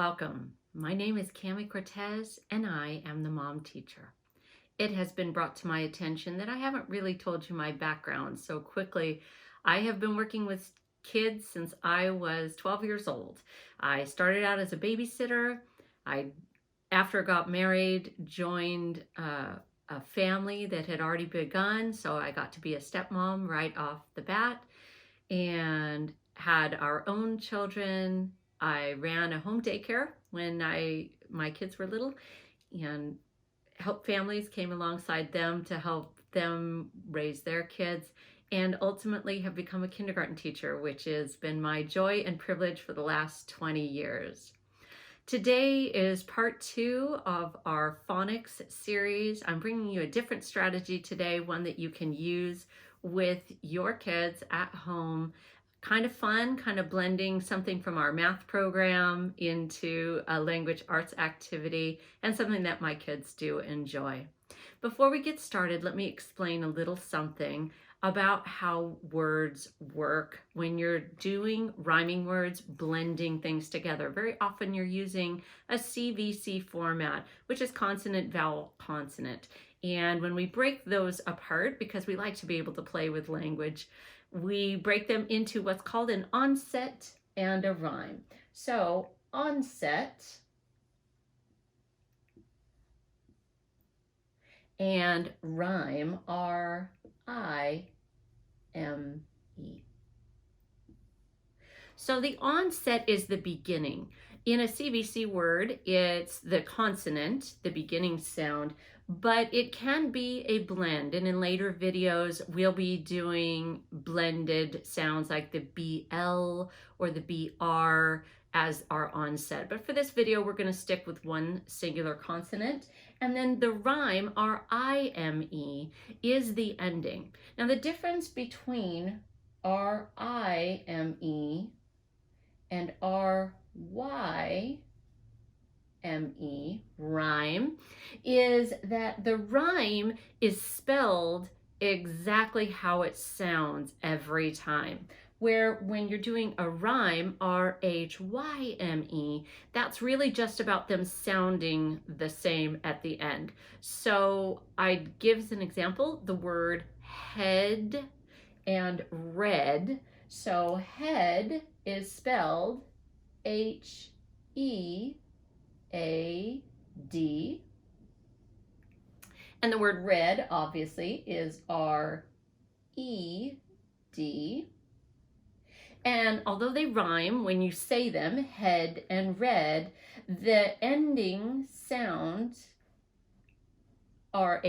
Welcome. My name is Cami Cortez and I am the mom teacher. It has been brought to my attention that I haven't really told you my background so quickly. I have been working with kids since I was 12 years old. I started out as a babysitter. After I got married, joined a family that had already begun, so I got to be a stepmom right off the bat and had our own children. I ran a home daycare when my kids were little and helped families, came alongside them to help them raise their kids, and ultimately have become a kindergarten teacher, which has been my joy and privilege for the last 20 years. Today is part 2 of our phonics series. I'm bringing you a different strategy today, one that you can use with your kids at home. Kind of fun, kind of blending something from our math program into a language arts activity and something that my kids do enjoy. Before we get started, let me explain a little something about how words work when you're doing rhyming words, blending things together. Very often you're using a CVC format, which is consonant, vowel, consonant. And when we break those apart, because we like to be able to play with language, we break them into what's called an onset and a rime. So onset and rime are I-M-E. So the onset is the beginning. In a CVC word, it's the consonant, the beginning sound, but it can be a blend. And in later videos, we'll be doing blended sounds like the BL or the BR as our onset. But for this video, we're going to stick with one singular consonant. And then the rime, our IME, is the ending. Now the difference between our IME and our YME, rhyme, is that the rhyme is spelled exactly how it sounds every time. Where when you're doing a rhyme, RHYME, that's really just about them sounding the same at the end. So I'd give as an example the word head and red. So head is spelled H-E-A-D. And the word red, obviously, is R-E-D. And although they rhyme, when you say them, head and red, the ending sounds are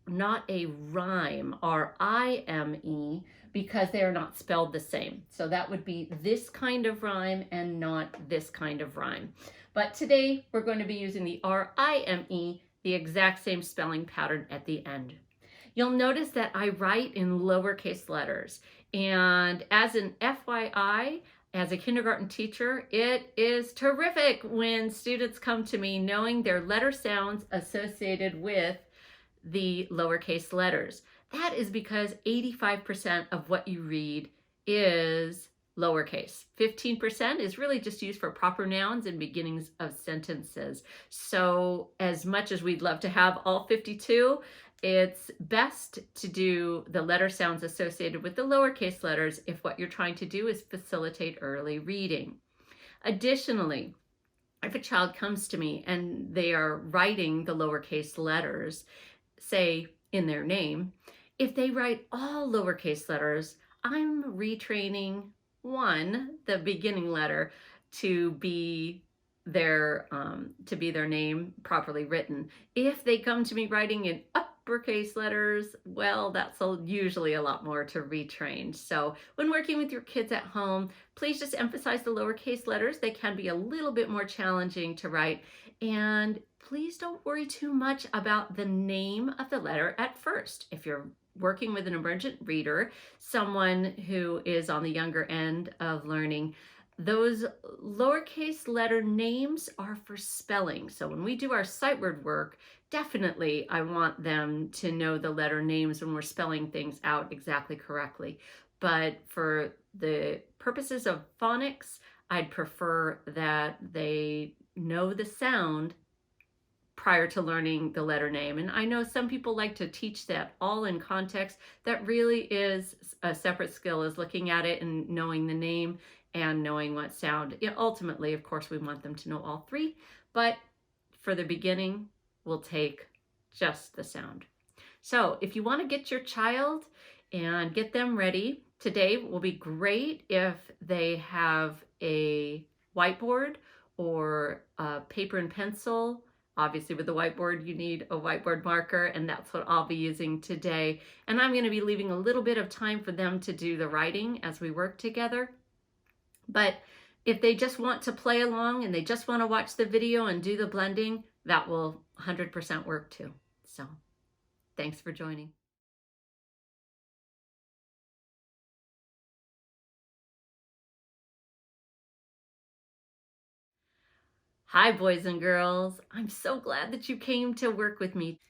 not a rhyme, R-I-M-E, because they are not spelled the same. So that would be this kind of rhyme and not this kind of rhyme. But today we're going to be using the R-I-M-E, the exact same spelling pattern at the end. You'll notice that I write in lowercase letters. And as an FYI, as a kindergarten teacher, it is terrific when students come to me knowing their letter sounds associated with the lowercase letters. That is because 85% of what you read is lowercase. 15% is really just used for proper nouns and beginnings of sentences. So as much as we'd love to have all 52, it's best to do the letter sounds associated with the lowercase letters if what you're trying to do is facilitate early reading. Additionally, if a child comes to me and they are writing the lowercase letters, say in their name, if they write all lowercase letters, I'm retraining the beginning letter to be their name properly written. If they come to me writing in uppercase letters, well, that's usually a lot more to retrain. So when working with your kids at home, please just emphasize the lowercase letters. They can be a little bit more challenging to write, and please don't worry too much about the name of the letter at first. If you're working with an emergent reader, someone who is on the younger end of learning, those lowercase letter names are for spelling. So when we do our sight word work, definitely I want them to know the letter names when we're spelling things out exactly correctly. But for the purposes of phonics, I'd prefer that they know the sound prior to learning the letter name. And I know some people like to teach that all in context. That really is a separate skill, is looking at it and knowing the name and knowing what sound. Ultimately, of course, we want them to know all three, but for the beginning, we'll take just the sound. So if you want to get your child and get them ready, today will be great if they have a whiteboard or a paper and pencil. Obviously with the whiteboard, you need a whiteboard marker, and that's what I'll be using today. And I'm going to be leaving a little bit of time for them to do the writing as we work together. But if they just want to play along and they just want to watch the video and do the blending, that will 100% work too. So thanks for joining. Hi, boys and girls. I'm so glad that you came to work with me.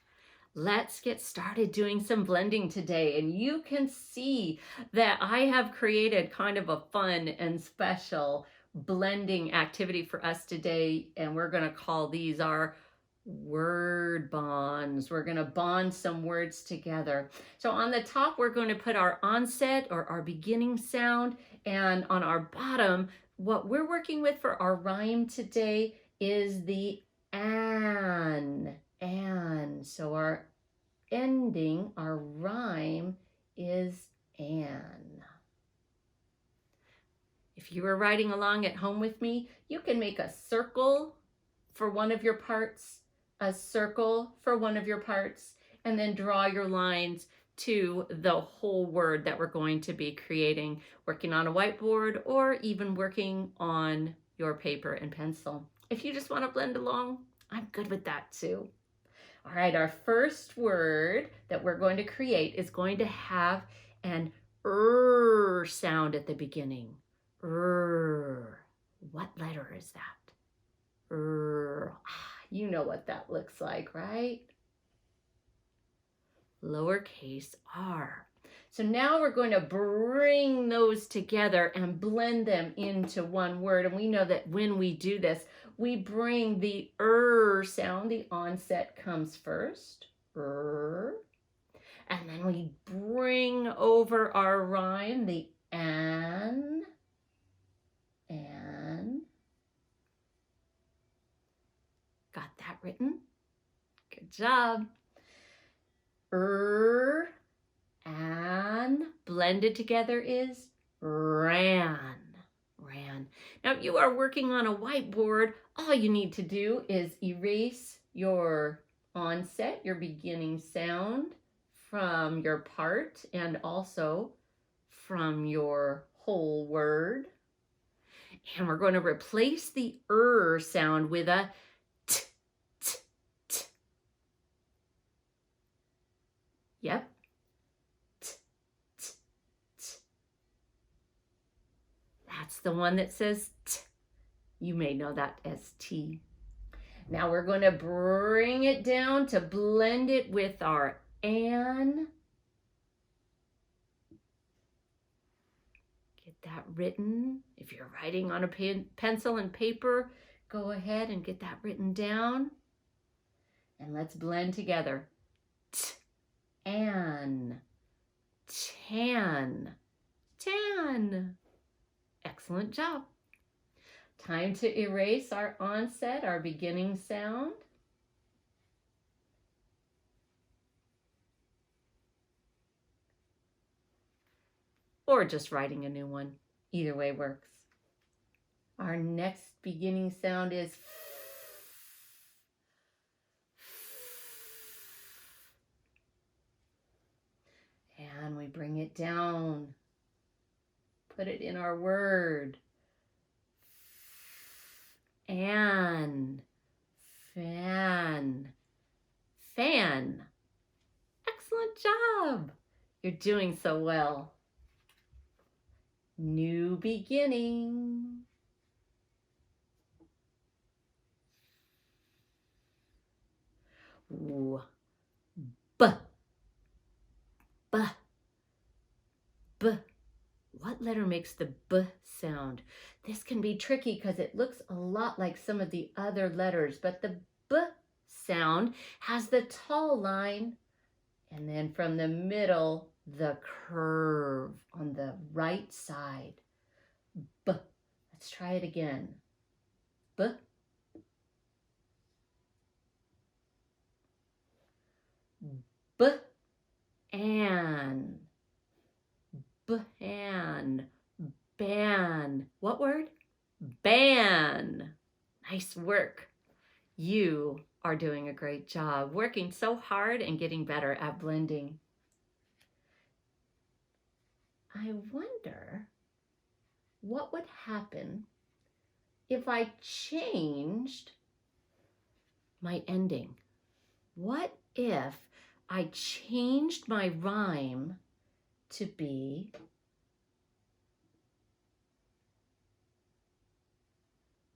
Let's get started doing some blending today. And you can see that I have created kind of a fun and special blending activity for us today. And we're going to call these our word bonds. We're going to bond some words together. So on the top, we're going to put our onset or our beginning sound. And on our bottom, what we're working with for our rhyme today is the an. So our ending, our rhyme is an. If you were writing along at home with me, you can make a circle for one of your parts, a circle for one of your parts, and then draw your lines to the whole word that we're going to be creating, working on a whiteboard or even working on your paper and pencil. If you just want to blend along, I'm good with that too. All right, our first word that we're going to create is going to have an sound at the beginning. What letter is that? You know what that looks like, right? Lowercase r. So now we're going to bring those together and blend them into one word. And we know that when we do this, we bring the sound, the onset comes first, and then we bring over our rhyme, the an. Got that written? Good job. And blended together is ran. Now, if you are working on a whiteboard, all you need to do is erase your onset, your beginning sound, from your part and also from your whole word. And we're going to replace the sound with a t, t, t. Yep. T, t, t. That's the one that says t. You may know that as T. Now we're going to bring it down to blend it with our an. Get that written. If you're writing on a pencil and paper, go ahead and get that written down. And let's blend together. T, an, tan, tan. Excellent job. Time to erase our onset, our beginning sound. Or just writing a new one. Either way works. Our next beginning sound is f. And we bring it down. Put it in our word. An, fan, fan. Excellent job. You're doing so well. New beginning. Ooh. B, b, b. What letter makes the B sound? This can be tricky because it looks a lot like some of the other letters, but the B sound has the tall line, and then from the middle, the curve on the right side. B. Let's try it again. B. B. An. Ban. Ban. What word? Ban. Nice work. You are doing a great job, working so hard and getting better at blending. I wonder what would happen if I changed my ending. What if I changed my rhyme to be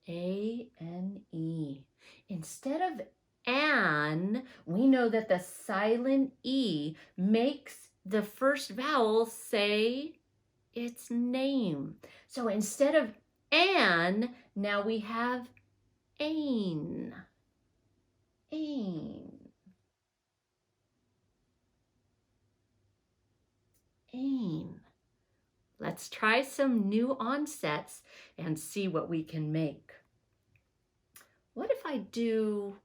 A-N-E? Instead of an, we know that the silent E makes the first vowel say its name. So instead of an, now we have ain. Ain. Ain. Let's try some new onsets and see what we can make. What if I do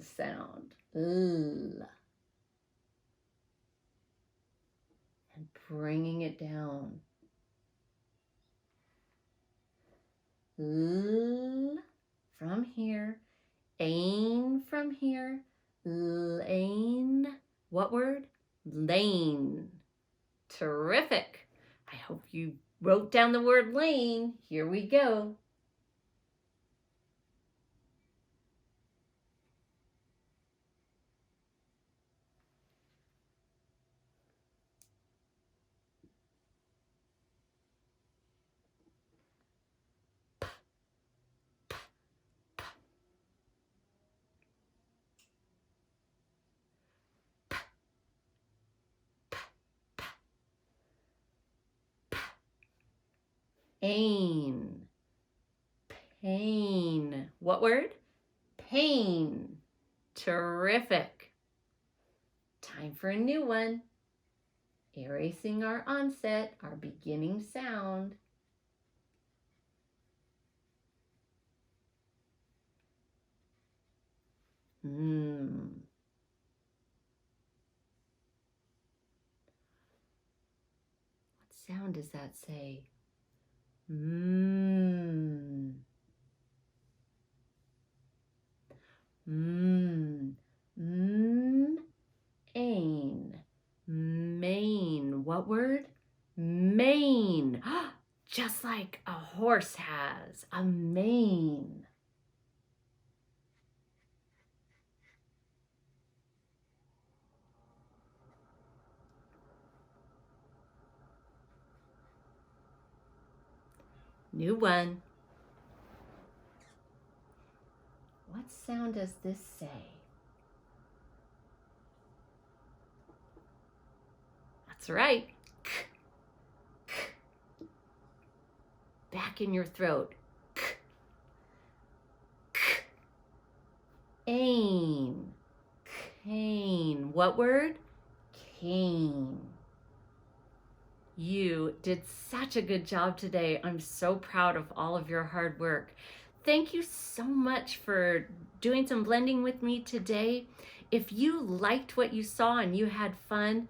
sound? And bringing it down. From here. Ain from here. Lane. What word? Lane. Terrific. I hope you wrote down the word lane. Here we go. Ain. Pain. What word? Pain. Terrific. Time for a new one. Erasing our onset, our beginning sound. What sound does that say? Ain. Mane. What word? Mane. Just like a horse has a mane. New one. What sound does this say? That's right. K, k. Back in your throat. K, k. Ain. Cane. What word? Cane. You did such a good job today. I'm so proud of all of your hard work. Thank you so much for doing some blending with me today. If you liked what you saw and you had fun,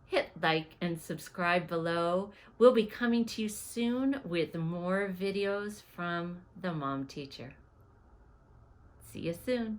hit like and subscribe below. We'll be coming to you soon with more videos from the Mom Teacher. See you soon.